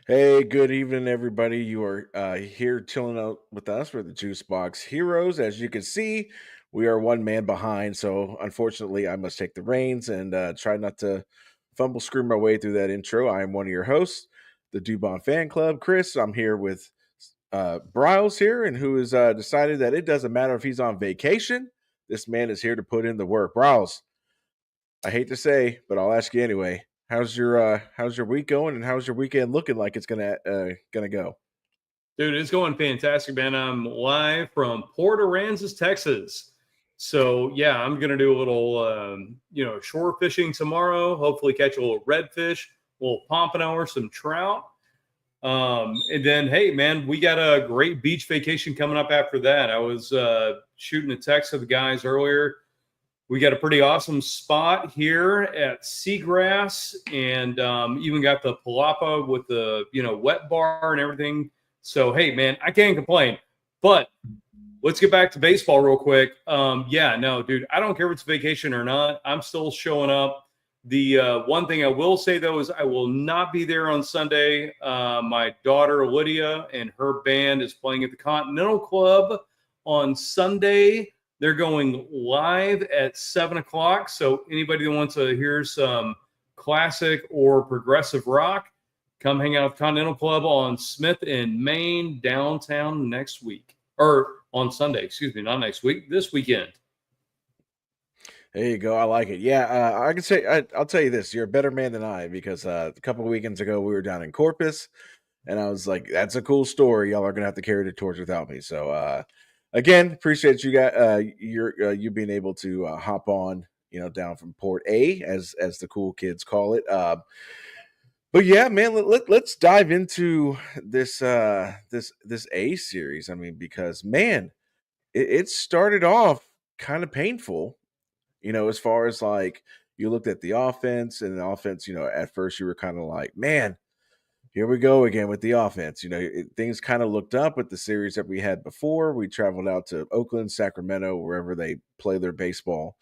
Hey, good evening, everybody. You are here chilling out with us. We're the Juice Box Heroes. As you can see, we are one man behind. So, unfortunately, I must take the reins and try not to fumble screw my way through that intro. I am one of your hosts, the Dubon Fan Club. Chris, I'm here with Bryles here, and who has decided that it doesn't matter if he's on vacation. This man is here to put in the work. Bryles, I hate to say, but I'll ask you anyway. How's your week going, and how's your weekend looking like it's gonna go? Dude, it's going fantastic, man. I'm live from Port Aransas, Texas. So yeah, I'm gonna do a little, shore fishing tomorrow. Hopefully, catch a little redfish, a little pompano, or some trout. And then, hey, man, we got a great beach vacation coming up after that. I was shooting a text with the guys earlier. We got a pretty awesome spot here at Seagrass, and even got the palapa with the wet bar and everything. So hey, man, I can't complain. But let's get back to baseball real quick. Yeah, no, dude, I don't care if it's vacation or not. I'm still showing up. The one thing I will say though is I will not be there on Sunday. My daughter Lydia and her band is playing at the Continental Club on Sunday. They're going live at 7 o'clock. So anybody that wants to hear some classic or progressive rock, come hang out at Continental Club on Smith and Main downtown next week. Or on Sunday, excuse me, not next week, this weekend. There you go. I like it. Yeah, I can say I'll tell you this: you're a better man than I, because a couple of weekends ago we were down in Corpus, and I was like, "That's a cool story. Y'all are gonna have to carry the torch without me." So, again, appreciate you guys, you being able to hop on, down from Port A, as the cool kids call it. But yeah, man, let's dive into this A series. I mean, because man, it started off kind of painful, as far as like you looked at the offense, and the offense, at first you were kind of like, man, here we go again with the offense. Things kind of looked up with the series that we had before. We traveled out to Oakland, Sacramento, wherever they play their baseball.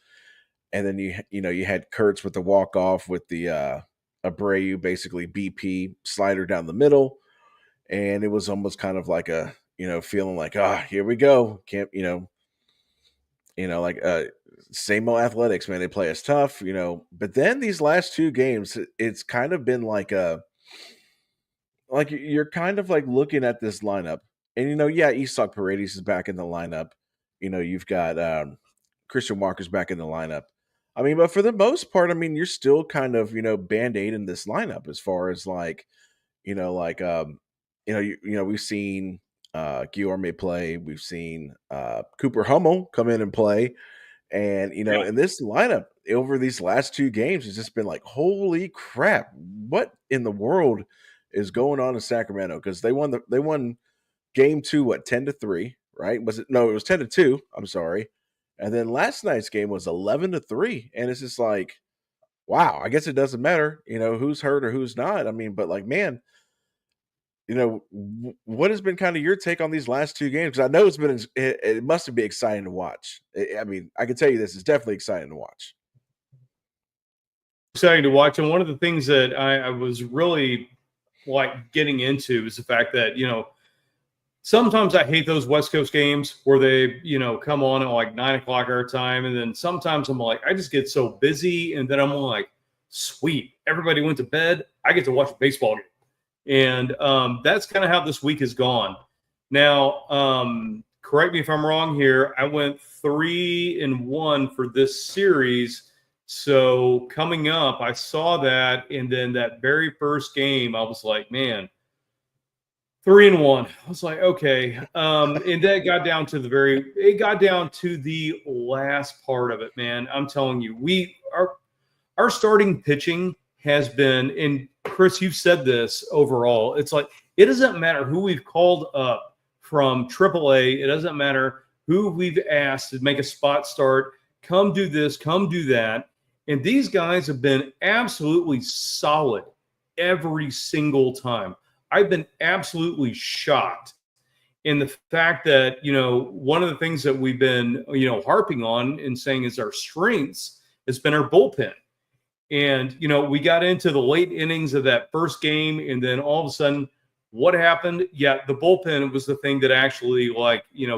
And then you had Kurtz with the walk off with the Abreu, basically BP slider down the middle, and it was almost kind of like a feeling like, here we go, can't like same old athletics, man. They play us tough, But then these last two games, it's kind of been like you're kind of like looking at this lineup, and yeah, Isak Paredes is back in the lineup. You've got Christian Walker's back in the lineup. I mean, but for the most part, I mean, you're still kind of band-aiding this lineup as far as like like we've seen Guillorme play, we've seen Cooper Hummel come in and play, and Yeah. in this lineup over these last two games, it's just been like, holy crap, what in the world is going on in Sacramento? Because they won game two, what, 10-3, right? Was it? No, it was 10-2. I'm sorry. And then last night's game was 11-3. And it's just like, wow, I guess it doesn't matter, who's hurt or who's not. I mean, but like, man, what has been kind of your take on these last two games? Because I know it must be exciting to watch. I mean, I can tell you this is definitely exciting to watch. Exciting to watch. And one of the things that I was really like getting into is the fact that, sometimes I hate those West Coast games where they, come on at like 9 o'clock our time. And then sometimes I'm like, I just get so busy. And then I'm like, sweet, everybody went to bed. I get to watch a baseball game. And that's kind of how this week has gone. Now, correct me if I'm wrong here. I went 3-1 for this series. So coming up, I saw that. And then that very first game, I was like, man, 3-1. I was like, okay. And that got down to it got down to the last part of it, man. I'm telling you, our starting pitching has been, and Chris, you've said this overall. It's like, it doesn't matter who we've called up from AAA. It doesn't matter who we've asked to make a spot start. Come do this, come do that. And these guys have been absolutely solid every single time. I've been absolutely shocked in the fact that, one of the things that we've been, harping on and saying is our strengths has been our bullpen. And, we got into the late innings of that first game. And then all of a sudden, what happened? Yeah, the bullpen was the thing that actually,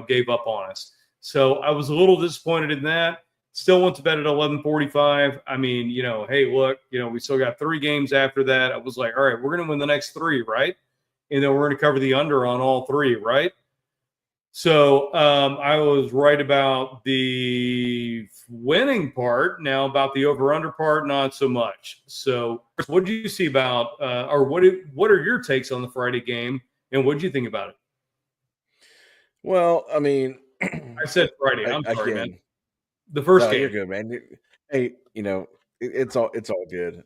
gave up on us. So I was a little disappointed in that. Still went to bed at 11:45. I mean, hey, look, we still got 3 games after that. I was like, all right, we're going to win the next 3, right? And then we're going to cover the under on all 3, right? So I was right about the winning part. Now about the over/under part, not so much. So, what do you see about, or what are your takes on the Friday game, and what do you think about it? Well, I mean, I said Friday. I'm sorry, man. again, The first no, game. you're good, man. Hey, it's all good.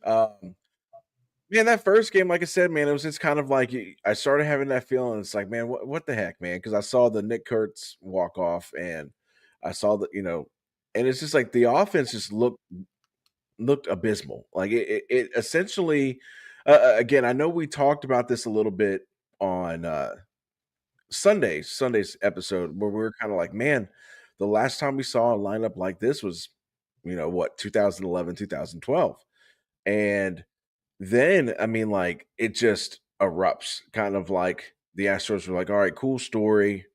Man, that first game, like I said, man, it was just kind of like I started having that feeling. It's like, man, what the heck, man? Because I saw the Nick Kurtz walk off, and I saw and it's just like the offense just looked abysmal. Like it essentially, again, I know we talked about this a little bit on Sunday's episode where we were kind of like, man, the last time we saw a lineup like this was, what, 2011, 2012. And then, I mean, like, it just erupts, kind of like the Astros were like, all right, cool story.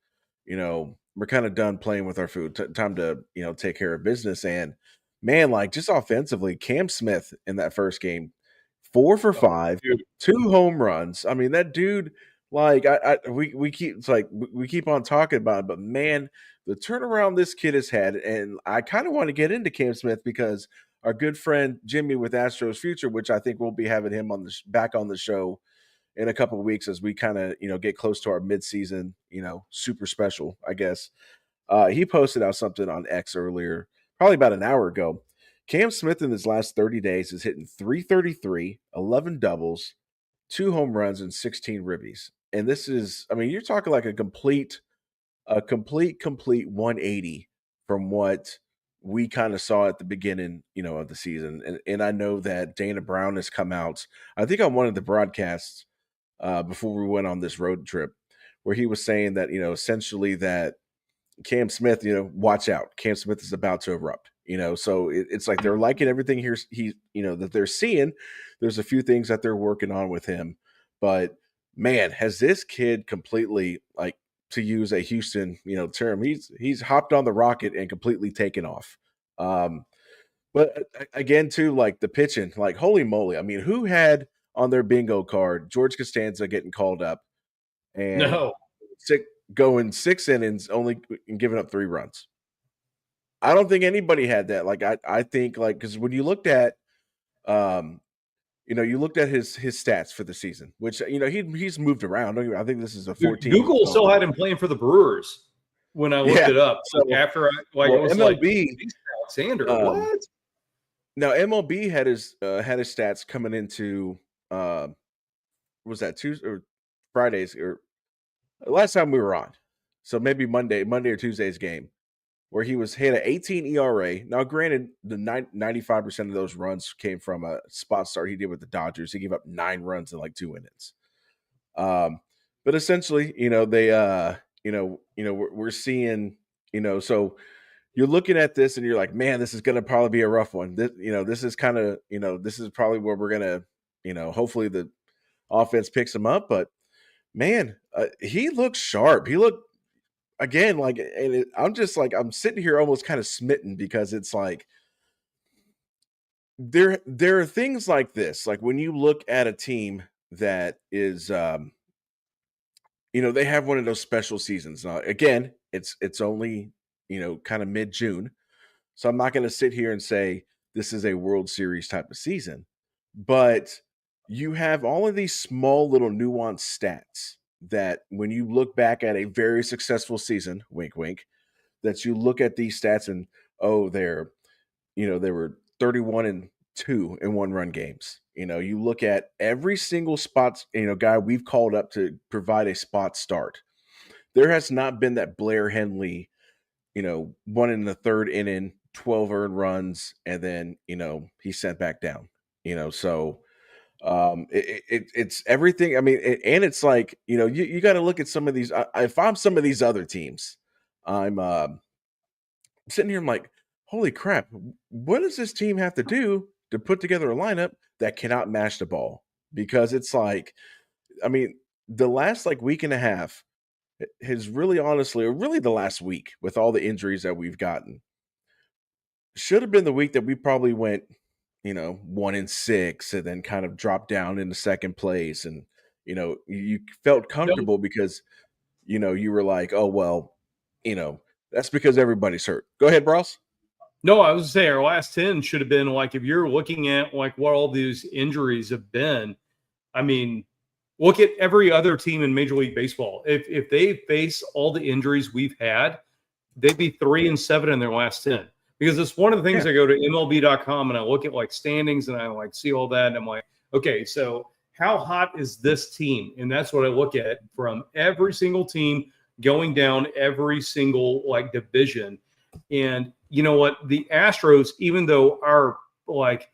We're kind of done playing with our food. Time to, take care of business. And man, like, just offensively, Cam Smith in that first game, 4 for Oh, 5, dude. 2 home runs. I mean, that dude, like, we keep, it's like, we keep on talking about it, but man, the turnaround this kid has had, and I kind of want to get into Cam Smith because our good friend Jimmy with Astros Future, which I think we'll be having him on back on the show in a couple of weeks as we kind of get close to our midseason super special, I guess. He posted out something on X earlier, probably about an hour ago. Cam Smith in his last 30 days is hitting 333, 11 doubles, 2 home runs, and 16 ribbies. And this is, I mean, you're talking like a complete 180 from what we kind of saw at the beginning, of the season. And I know that Dana Brown has come out, I think on one of the broadcasts before we went on this road trip, where he was saying that, essentially that Cam Smith, watch out. Cam Smith is about to erupt. So it's like they're liking everything here. That they're seeing. There's a few things that they're working on with him, but man, has this kid completely, like, to use a Houston, term, he's hopped on the rocket and completely taken off. But again, too, like the pitching, like holy moly! I mean, who had on their bingo card George Costanza getting called up and No. sick, going 6 innings, only giving up 3 runs? I don't think anybody had that. Like I think, like, because when you looked at um you looked at his stats for the season, which he's moved around. I think this is a Dude, 14. Google still had him playing for the Brewers when I looked Yeah. it up. So, After it well, was like, MLB, Jason Alexander, um, what? now MLB had his stats coming into was that Tuesday or Fridays or last time we were on, so maybe Monday or Tuesday's game, where he had an 18 ERA. Now, granted, the 95% of those runs came from a spot start he did with the Dodgers. He gave up 9 runs in like 2 innings. But essentially, we're seeing, so you're looking at this and you're like, man, this is going to probably be a rough one. This is kind of, this is probably where we're going to, hopefully the offense picks him up. But man, he looks sharp. He looked, again, like, and I'm just like, I'm sitting here almost kind of smitten because it's like, there are things like this, like when you look at a team that is, they have one of those special seasons. Now, again, it's only, kind of mid-June. So I'm not going to sit here and say this is a World Series type of season. But you have all of these small little nuanced stats that when you look back at a very successful season, wink wink, that you look at these stats and, oh, they were 31 and 2 in 1-run games. You look at every single spot, guy we've called up to provide a spot start. There has not been that Blair Henley, one in the third inning, 12 earned runs, and then, he's sent back down. So it's everything. I mean, and it's like, you got to look at some of these. If I'm some of these other teams, I'm sitting here, I'm like, holy crap, what does this team have to do to put together a lineup that cannot mash the ball because it's like, I mean, the last like week and a half has really honestly, or really the last week with all the injuries that we've gotten, should have been the week that we probably went, 1-6 and then kind of dropped down into second place. And, you felt No, comfortable because, you were like, oh, well, that's because everybody's hurt. Go ahead, Bros. no, I was gonna say our last 10 should have been like if you're looking at like what all these injuries have been, I mean, look at every other team in Major League Baseball. If they face all the injuries we've had, they'd be 3-7 in their last 10. Because it's one of the things Yeah. I go to MLB.com and I look at like standings and I like see all that and I'm like, okay, so how hot is this team? And that's what I look at from every single team going down every single like division. And you know what? The Astros, even though our like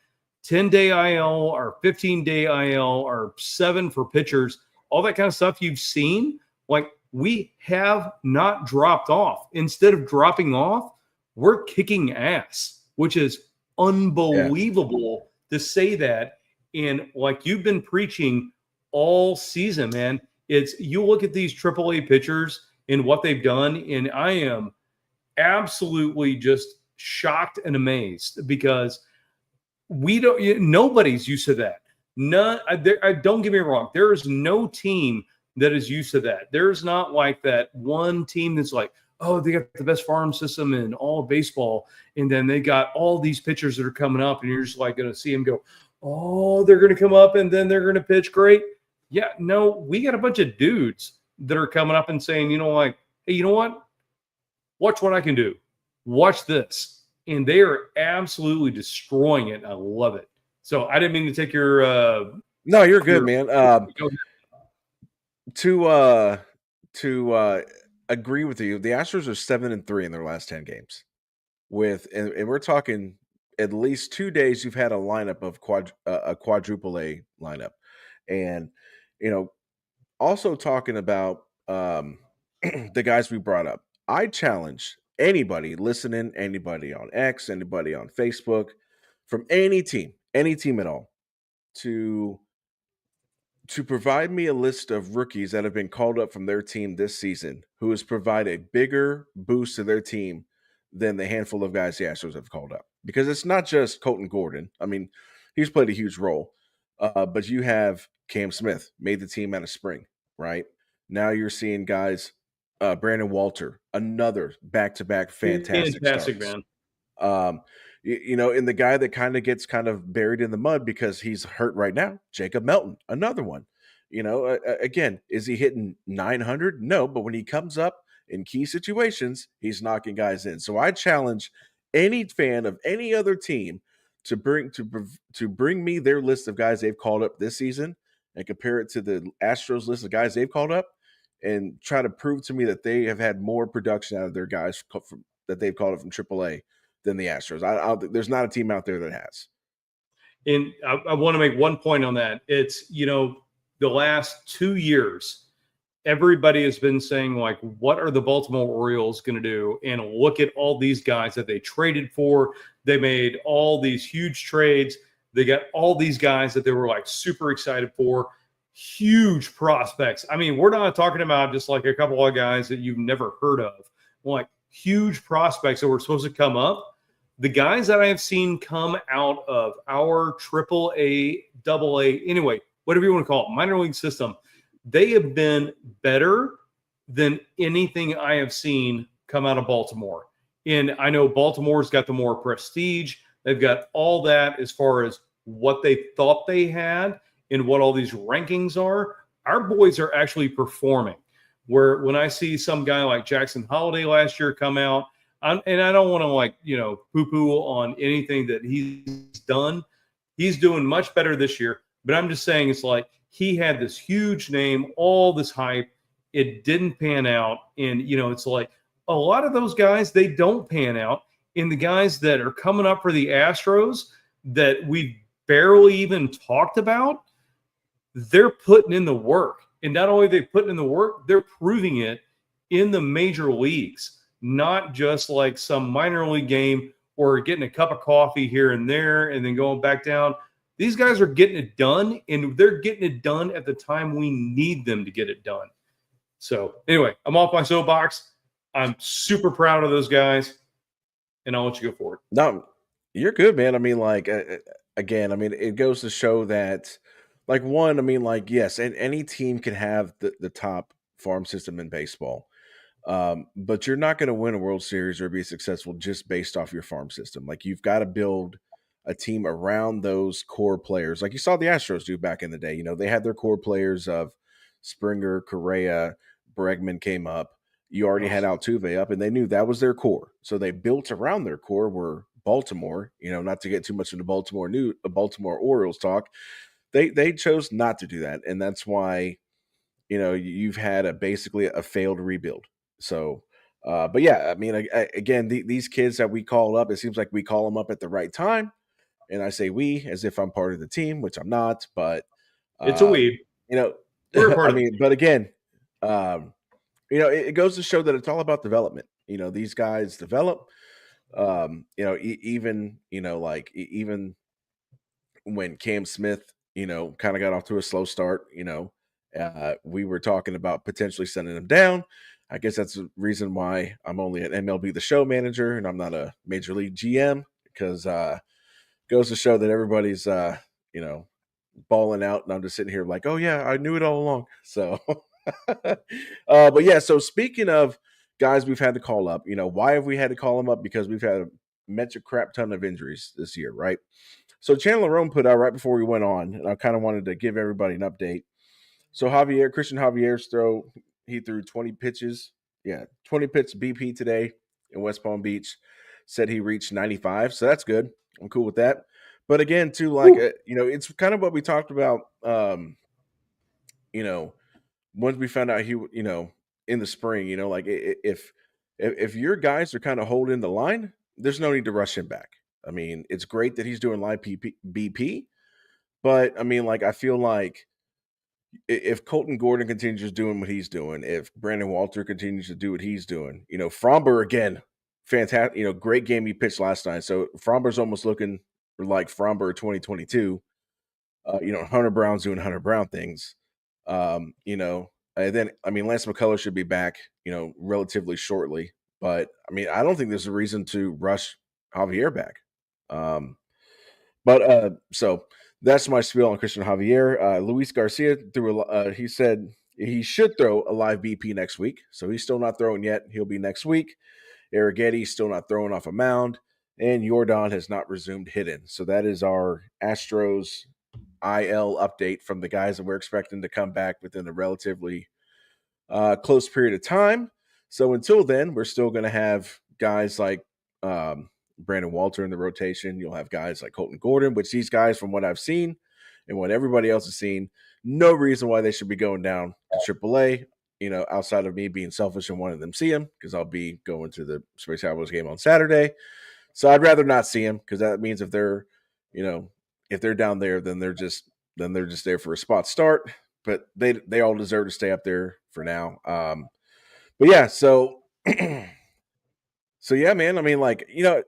10-day IL or 15-day IL or 7 for pitchers, all that kind of stuff you've seen, like we have not dropped off. Instead of dropping off, we're kicking ass, which is Yeah. unbelievable to say that. And like you've been preaching all season, man, it's you look at these AAA pitchers and what they've done, and I am absolutely just shocked and amazed because nobody's used to that. None. Don't get me wrong. There is no team that is used to that. There's not like that one team that's like, oh, they got the best farm system in all of baseball, and then they got all these pitchers that are coming up, and you're just like going to see them go, oh, they're going to come up, and then they're going to pitch great. Yeah, no, we got a bunch of dudes that are coming up and saying, like, hey, you know what? Watch what I can do. Watch this. And they are absolutely destroying it. I love it. So I didn't mean to take your No, you're good, your man. To agree with you, the Astros are 7-3 in their last 10 games. And we're talking at least 2 days you've had a lineup of a quadruple A lineup. And also talking about the guys we brought up. I challenge anybody listening, anybody on X, anybody on Facebook, from any team at all, to provide me a list of rookies that have been called up from their team this season who has provided a bigger boost to their team than the handful of guys the Astros have called up. Because it's not just Colton Gordon. I mean, he's played a huge role. But you have Cam Smith, made the team out of spring, right? Now you're seeing guys, Brandon Walter, another back-to-back fantastic fantastic, starts. man. And the guy that gets buried in the mud because he's hurt right now, Jacob Melton, another one. Again, is he hitting 900? No, but when he comes up in key situations, he's knocking guys in. So I challenge any fan of any other team to bring me their list of guys they've called up this season and compare it to the Astros list of guys they've called up and try to prove to me that they have had more production out of their guys that they've called up from AAA than the Astros. There's not a team out there that has. And I want to make one point on that. It's, the last 2 years, everybody has been saying, like, what are the Baltimore Orioles going to do? And look at all these guys that they traded for. They made all these huge trades. They got all these guys that they were like super excited for. Huge prospects. I mean, we're not talking about just like a couple of guys that you've never heard of. Like huge prospects that were supposed to come up. The guys that I have seen come out of our triple A, double A, anyway, whatever you want to call it, minor league system, they have been better than anything I have seen come out of Baltimore. And I know Baltimore's got the more prestige. They've got all that as far as what they thought they had and what all these rankings are. Our boys are actually performing. Where when I see some guy like Jackson Holiday last year come out, and I don't want to poo-poo on anything that he's done. He's doing much better this year. But I'm just saying it's like he had this huge name, all this hype. It didn't pan out. And, it's like a lot of those guys, they don't pan out. And the guys that are coming up for the Astros that we've barely even talked about, they're putting in the work. And not only are they putting in the work, they're proving it in the major leagues, not just like some minor league game or getting a cup of coffee here and there and then going back down. These guys are getting it done, and they're getting it done at the time we need them to get it done. So anyway, I'm off my soapbox. I'm super proud of those guys, and I'll let you go forward. No, you're good, man. I mean, like, again, I mean, it goes to show that, like, one, I mean, like, yes, and any team can have the top farm system in baseball. But you're not going to win a World Series or be successful just based off your farm system. Like, you've got to build a team around those core players, like you saw the Astros do back in the day. You know, they had their core players of Springer, Correa, Bregman came up. You already had Altuve up, and they knew that was their core. So they built around their core. Were Baltimore, you know, not to get too much into Baltimore Orioles talk. They chose not to do that, and that's why, you know, you've had basically a failed rebuild. So, but yeah, I mean, again, these kids that we call up, it seems like we call them up at the right time, and I say we as if I'm part of the team, which I'm not. But It's a weed. you know, We're a part I of it. mean, but again, um, you know, it goes to show that it's all about development. You know, these guys develop. You know, even you know, like even when Cam Smith, you know, kind of got off to a slow start, you know, we were talking about potentially sending him down. I guess that's the reason why I'm only an MLB The Show manager and I'm not a major league GM, because goes to show that everybody's you know, balling out, and I'm just sitting here like, oh yeah, I knew it all along. So, but yeah. So speaking of guys we've had to call up, you know, why have we had to call them up? Because we've had a metric crap ton of injuries this year, right? So Chandler Rome put out right before we went on, and I kind of wanted to give everybody an update. So Christian Javier's throw, he threw 20 pitches. Yeah, 20 pitch BP today in West Palm Beach. Said he reached 95, so that's good. I'm cool with that. But again, too, like, you know, it's kind of what we talked about, you know, once we found out you know, in the spring, you know, like if your guys are kind of holding the line, there's no need to rush him back. I mean, it's great that he's doing live BP, but I mean, like, I feel like if Colton Gordon continues doing what he's doing, if Brandon Walter continues to do what he's doing, you know, Fromber again, fantastic, you know, great game he pitched last night. So Fromber's almost looking like Fromber 2022. You know, Hunter Brown's doing Hunter Brown things. You know, and then I mean, Lance McCullers should be back, you know, relatively shortly. But I mean, I don't think there's a reason to rush Javier back. Um, but so that's my spiel on Christian Javier. Luis Garcia threw he said he should throw a live BP next week. So he's still not throwing yet. He'll be next week. Arrigetti's still not throwing off a mound. And Jordan has not resumed hitting. So that is our Astros IL update from the guys that we're expecting to come back within a relatively close period of time. So until then, we're still going to have guys like Brandon Walter in the rotation. You'll have guys like Colton Gordon, which these guys, from what I've seen and what everybody else has seen, no reason why they should be going down to AAA, you know, outside of me being selfish and wanting them to see him, because I'll be going to the Space Cowboys game on Saturday. So I'd rather not see him, because that means if they're, you know, if they're down there, then they're just there for a spot start. But they all deserve to stay up there for now. But yeah, so so yeah, man. I mean, like, you know,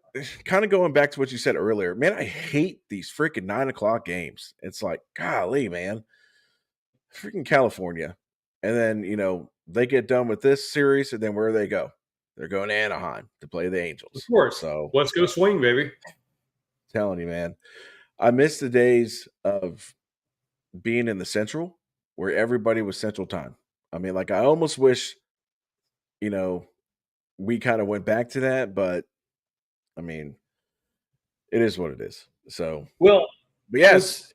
kind of going back to what you said earlier, man, I hate these freaking 9 o'clock games. It's like, golly, man, freaking California. And then, you know, they get done with this series, and then where do they go? They're going to Anaheim to play the Of Angels. course. So Let's go swing, baby. telling you, man, I miss the days of being in the Central where everybody was Central time. I mean, like, I almost wish, you know, we kind of went back to that, but I mean, it is what it is. So, Well, but yes,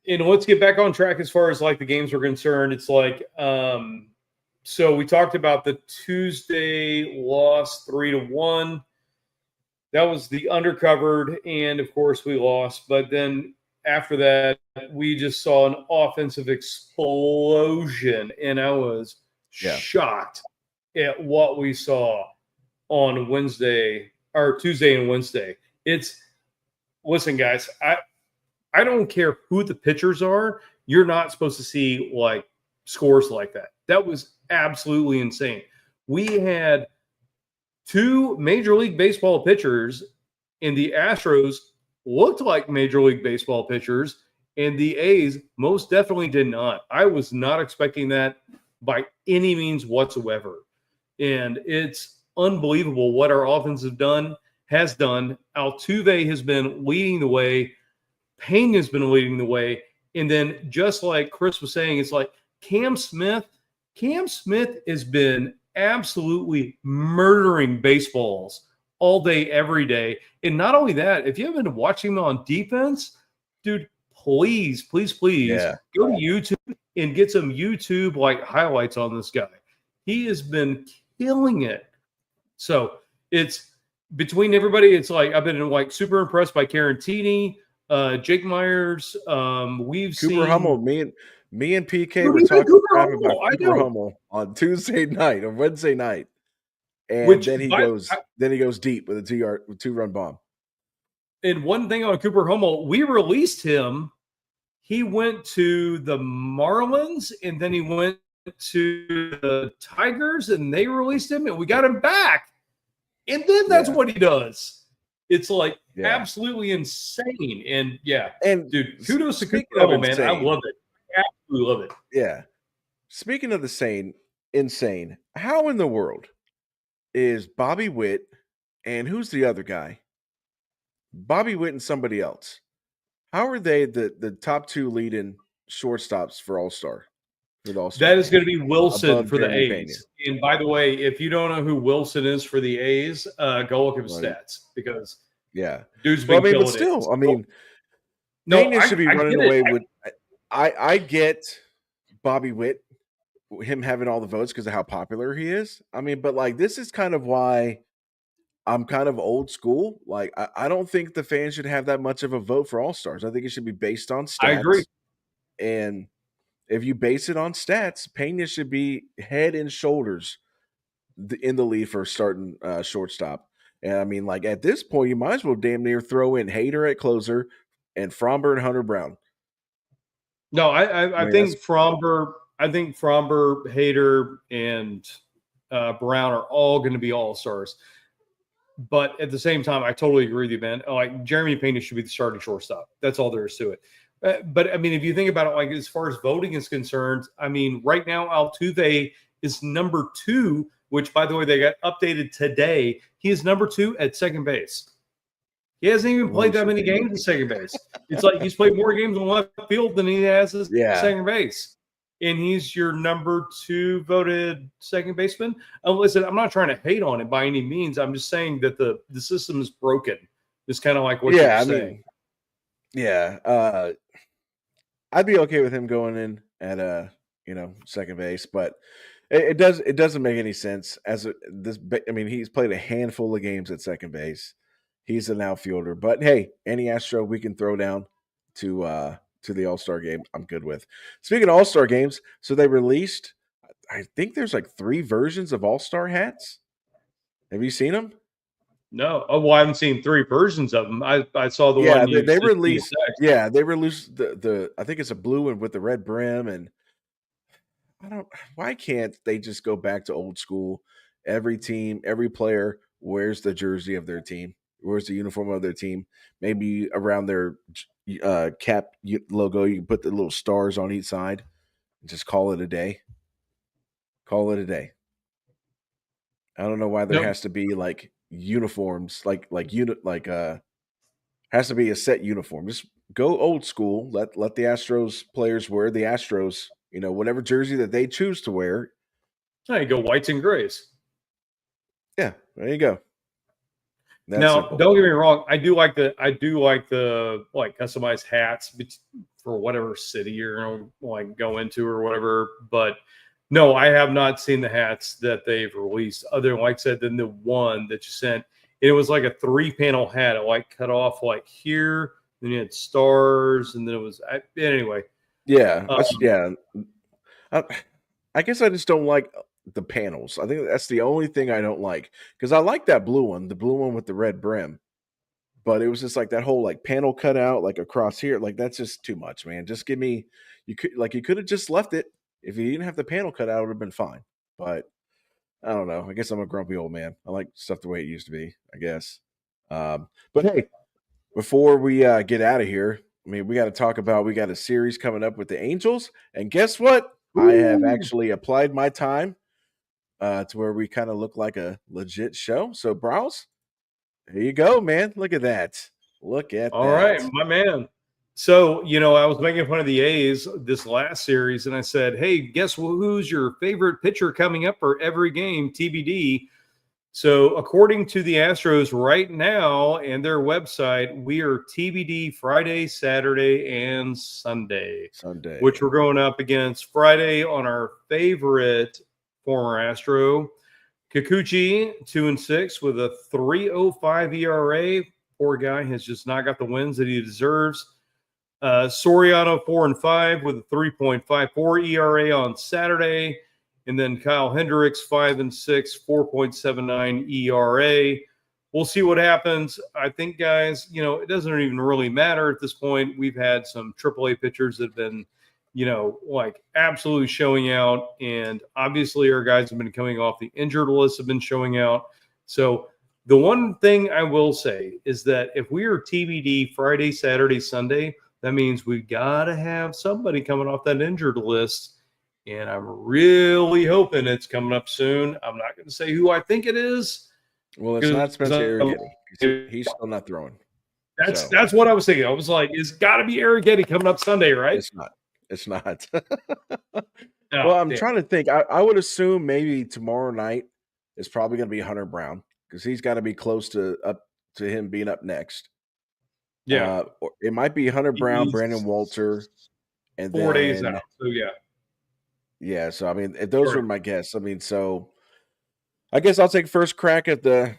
let's get back on track as far as like the games are concerned. It's like so we talked about the Tuesday loss 3-1. That was the undercovered, and of course we lost. But then after that, we just saw an offensive explosion, and I was shocked at what we saw on Wednesday or Tuesday and Wednesday. Listen, guys, I don't care who the pitchers are. You're not supposed to see like scores like that. That was absolutely insane. We had two Major League Baseball pitchers and the Astros looked like Major League Baseball pitchers, and the A's most definitely did not. I was not expecting that by any means whatsoever. And it's unbelievable what our offense has done. Altuve has been leading the way. Payne has been leading the way. And then just like Chris was saying, it's like Cam Smith. Cam Smith has been absolutely murdering baseballs all day, every day. And not only that, if you haven't been watching him on defense, dude, please, please, please Yeah. go to YouTube and get some YouTube like highlights on this guy. He has been killing it. So it's between everybody. It's like I've been like super impressed by Carantini, Jake Myers. We've Cooper seen Hummel, me and PK dude, were even talking Cooper crap about Hummel. I Cooper know. Hummel on Tuesday night or Wednesday night. And Which then he goes deep with a 2-run bomb. and one thing on Cooper Hummel, we released him. He went to the Marlins and then he went to the Tigers and they released him and we got him back. And then that's Yeah. what he does. It's like Yeah. absolutely insane. And yeah, And dude, kudos to Cooper speaking of Hummel, man. I insane, love it. I absolutely love it. yeah. Speaking of the insane, how in the world is Bobby Witt and who's the other guy? Bobby Witt and somebody else. How are they the top two leading shortstops for All-Star? For the All-Star That is game? going to be Wilson Above for the Jeremy Pena. A's. And by the way, if you don't know who Wilson is for the A's, go look at his Right. stats because Yeah. dude's Well, been I mean, but killing still, it. I mean, No, Pena should be I running get it. away with. I get Bobby Witt, him having all the votes because of how popular he is. I mean, but like this is kind of why I'm kind of old school. Like I don't think the fans should have that much of a vote for All Stars. I think it should be based on I agree. stats. And if you base it on stats, Pena should be head and shoulders in the lead for starting shortstop. And I mean, like at this point, you might as well damn near throw in Hader at closer and Fromber and Hunter Brown. No, I I mean, think Fromber, Hader, and Brown are all going to be all stars. But at the same time, I totally agree with you, man. Like Jeremy Pena should be the starting shortstop. That's all there is to it. But I mean, if you think about it, like as far as voting is concerned, I mean, right now Altuve is number 2, which by the way they got updated today. He is number 2 at second base. He hasn't even played that many games at second base. It's like he's played more games on left field than he has at second base. And he's your number 2 voted second baseman. Listen, I'm not trying to hate on it by any means. I'm just saying that the system is broken. It's kind of like what you're saying. I'd be okay with him going in at second base, but it doesn't make any sense I mean, he's played a handful of games at second base. He's an outfielder, but hey, any Astro we can throw down to the All-Star game, I'm good with. Speaking of All-Star games, so they released, I think there's like 3 versions of All-Star hats. Have you seen them? No. Oh, well, I haven't seen 3 versions of them. I saw the one you they released. Yeah, they released the I think it's a blue one with the red brim, and why can't they just go back to old school? Every team, every player wears the jersey of their team, wears the uniform of their team. Maybe around their cap logo, you can put the little stars on each side and just call it a day. Call it a day. I don't know why there has to be like uniforms, has to be a set uniform. Just go old school. Let the Astros players wear the Astros, whatever jersey that they choose to wear. There you go, whites and grays. Yeah, there you go. Now, simple. Don't get me wrong. I do like the customized hats for whatever city you're going to go into or whatever. But no, I have not seen the hats that they've released other than, like I said, than the one that you sent. It was like a 3-panel hat. It cut off here. Then you had stars, and then it was anyway. Yeah, I guess I just don't like the panels. I think that's the only thing I don't like, because I like that blue one, the blue one with the red brim. But it was just like that whole panel cutout across here. That's just too much, man. Just give me you could have just left it. If you didn't have the panel cut out, it would have been fine. But I don't know. I guess I'm a grumpy old man. I like stuff the way it used to be, I guess. But hey, before we get out of here, I mean, we got to talk about we got a series coming up with the Angels, and guess what? I have Ooh. actually applied my time to where we kind of look like a legit show. So, Browse, there you go, man. Look at that. Look at All that. right, my man. So, I was making fun of the A's this last series, and I said, hey, guess who's your favorite pitcher coming up for every game? TBD. So, according to the Astros right now and their website, we are TBD Friday, Saturday, and Sunday, which Sunday. we're going up against Friday on our favorite former Astro, Kikuchi, 2-6 with a 3.05 ERA. Poor guy has just not got the wins that he deserves. Soriano, 4-5 with a 3.54 ERA on Saturday. And then Kyle Hendricks, 5-6, 4.79 ERA. We'll see what happens. I think, guys, it doesn't even really matter at this point. We've had some AAA pitchers that have been, like absolutely showing out. And obviously, our guys have been coming off the injured list, have been showing out. So, the one thing I will say is that if we are TBD Friday, Saturday, Sunday, that means we got to have somebody coming off that injured list. And I'm really hoping it's coming up soon. I'm not going to say who I think it is. Well, it's not Spencer Arrighetti. He's still not throwing. That's what I was thinking. I was like, it's got to be Arrighetti coming up Sunday, right? It's not. It's not. Oh, Well, I'm damn. trying to think. I would assume maybe tomorrow night is probably going to be Hunter Brown because he's got to be close to up to him being up next. Yeah. Or it might be Hunter Brown, Brandon He's Walter, and 4 days then out. So, yeah. yeah. So I mean, those Sure. were my guess. I mean, so I guess I'll take first crack at the.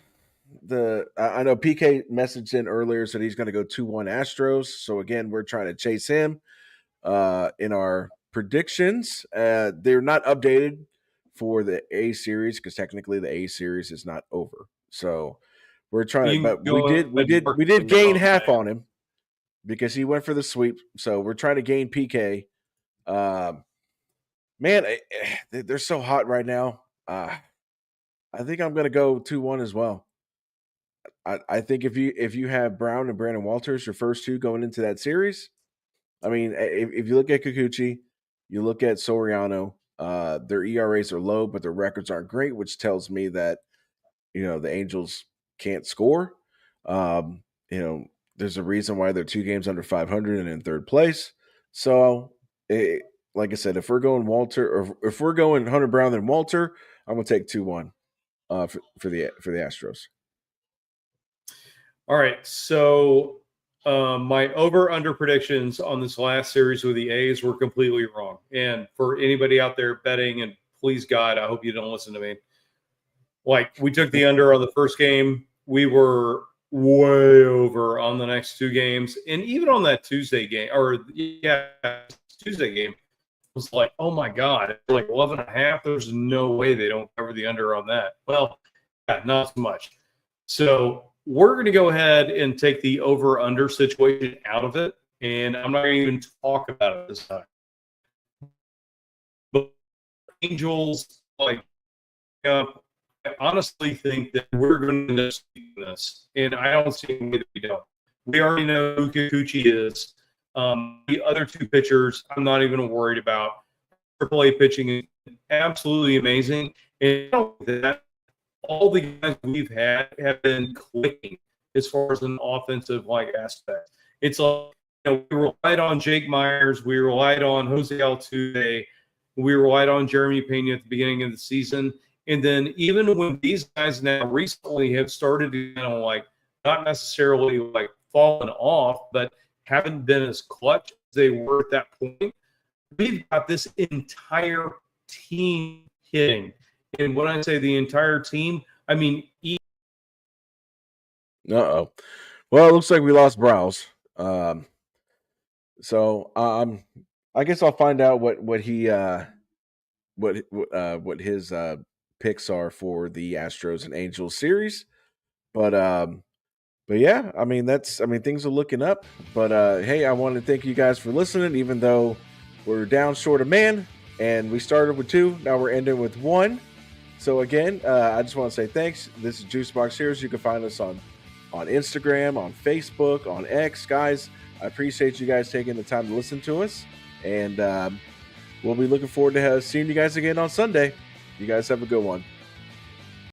I know PK messaged in earlier said he's going to go 2-1 Astros. So again, we're trying to chase him in our predictions. They're not updated for the A series because technically the A series is not over. So we're trying to, You can but we go did we ahead and did mark we the did gain yellow half flag. on him because he went for the sweep. So we're trying to gain PK. Man, they're so hot right now. I think I'm gonna go 2-1 as well. I think if you have Brown and Brandon Walters, your first two going into that series, I mean, if you look at Kikuchi, you look at Soriano, their ERAs are low, but their records aren't great, which tells me that the Angels can't score. Um, you know, there's a reason why they're 2 games under 500 and in third place. So, like I said, if we're going Walter or if we're going Hunter Brown and Walter, I'm gonna take 2-1 for the Astros. All right. So my over under predictions on this last series with the A's were completely wrong. And for anybody out there betting, and please God, I hope you don't listen to me. Like we took the under on the first game. We were way over on the next 2 games. And even on that Tuesday game, Tuesday game, was like, oh my God, like 11.5. There's no way they don't cover the under on that. Well, yeah, not so much. So we're going to go ahead and take the over under situation out of it. And I'm not going to even talk about it this time. But Angels, like, I honestly think that we're going to end up seeing this. And I don't see any way that we don't. We already know who Kikuchi is. The other two pitchers, I'm not even worried about. AAA pitching is absolutely amazing. And that all the guys we've had have been clicking as far as an offensive aspect. It's like we relied on Jake Myers, we relied on Jose Altuve, we relied on Jeremy Pena at the beginning of the season, and then even when these guys now recently have started to not necessarily fallen off, but haven't been as clutch as they were at that point, we've got this entire team hitting. And when I say the entire team, I mean Uh-oh. Well, it looks like we lost Browse. So I guess I'll find out what he what his picks are for the Astros and Angels series. But yeah, I mean things are looking up. But hey, I want to thank you guys for listening, even though we're down short of man and we started with 2, now we're ending with 1. So again, I just want to say thanks. This is Juicebox Heroes. You can find us on on Instagram, on Facebook, on X. Guys, I appreciate you guys taking the time to listen to us. And we'll be looking forward to seeing you guys again on Sunday. You guys have a good one.